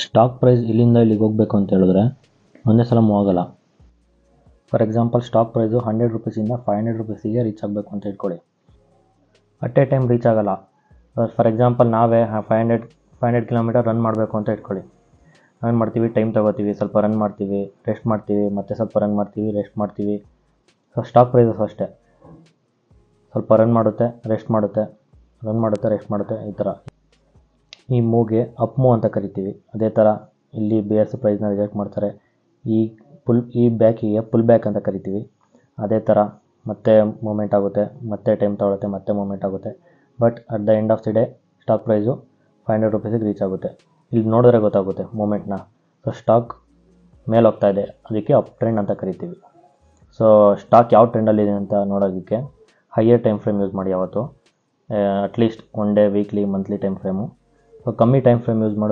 Stock price ಇಲ್ಲಿಂದ ಇಲ್ಲಿಗೆ ಹೋಗಬೇಕು ಅಂತ ಹೇಳಿದ್ರೆ ಒಂದೇ ಸಲ ಮೂವ್ ಆಗಲ್ಲ. ಫಾರ್ ಎಕ್ಸಾಂಪಲ್ ಸ್ಟಾಕ್ ಪ್ರೈಸು 100 ರುಪೀಸಿಂದ 500 ರುಪೀಸಿಗೆ ರೀಚ್ ಆಗಬೇಕು ಅಂತ ಇಟ್ಕೊಳ್ಳಿ. ಅಟ್ ಎ ಟೈಮ್ ರೀಚ್ ಆಗಲ್ಲ. ಫಾರ್ ಎಕ್ಸಾಂಪಲ್ ನಾವೇ 500 ಕಿಲೋಮೀಟರ್ ರನ್ ಮಾಡಬೇಕು ಅಂತ ಇಟ್ಕೊಳ್ಳಿ. ಏನು ಮಾಡ್ತೀವಿ, ಟೈಮ್ ತೊಗೋತೀವಿ, ಸ್ವಲ್ಪ ರನ್ ಮಾಡ್ತೀವಿ, ರೆಸ್ಟ್ ಮಾಡ್ತೀವಿ, ಮತ್ತೆ ಸ್ವಲ್ಪ ರನ್ ಮಾಡ್ತೀವಿ, ರೆಸ್ಟ್ ಮಾಡ್ತೀವಿ. ಸೊ ಸ್ಟಾಕ್ ಪ್ರೈಸಸ್ ಅಷ್ಟೇ, ಸ್ವಲ್ಪ ರನ್ ಮಾಡುತ್ತೆ, ರೆಸ್ಟ್ ಮಾಡುತ್ತೆ, ರನ್ ಮಾಡುತ್ತೆ, ರೆಸ್ಟ್ ಮಾಡುತ್ತೆ, ಈ ಥರ. ಈ ಮೂವ್ಗೆ ಅಪ್ ಮೂವ್ ಅಂತ ಕರಿತೀವಿ. ಅದೇ ಥರ ಇಲ್ಲಿ ಬೇರ್ಸ್ ಪ್ರೈಸ್ನ ರಿಜೆಕ್ಟ್ ಮಾಡ್ತಾರೆ. ಈ ಬ್ಯಾಕಿಗೆ ಫುಲ್ ಬ್ಯಾಕ್ ಅಂತ ಕರಿತೀವಿ. ಅದೇ ಥರ ಮತ್ತೆ ಮೂಮೆಂಟ್ ಆಗುತ್ತೆ, ಮತ್ತೆ ಟೈಮ್ ತೊಗೊಳುತ್ತೆ, ಮತ್ತೆ ಮೂಮೆಂಟ್ ಆಗುತ್ತೆ. But at the end of the day stock price 500 ರುಪೀಸಿಗೆ ರೀಚ್ ಆಗುತ್ತೆ. ಇಲ್ಲಿ ನೋಡಿದ್ರೆ ಗೊತ್ತಾಗುತ್ತೆ ಮೂಮೆಂಟ್ನ. ಸೊ ಸ್ಟಾಕ್ ಮೇಲೆ ಹೋಗ್ತಾ ಇದೆ, ಅದಕ್ಕೆ ಅಪ್ ಟ್ರೆಂಡ್ ಅಂತ ಕರಿತೀವಿ. ಸೊ ಸ್ಟಾಕ್ ಯಾವ ಟ್ರೆಂಡಲ್ಲಿದೆ ಅಂತ ನೋಡೋದಕ್ಕೆ ಹೈಯರ್ ಟೈಮ್ ಫ್ರೇಮ್ ಯೂಸ್ ಮಾಡಿ ಯಾವತ್ತು, at least 1 day, weekly, monthly time frame. So ಕಮ್ಮಿ ಟೈಮ್ ಫ್ರೇಮ್ ಯೂಸ್ ಮಾಡಿದ್ರೆ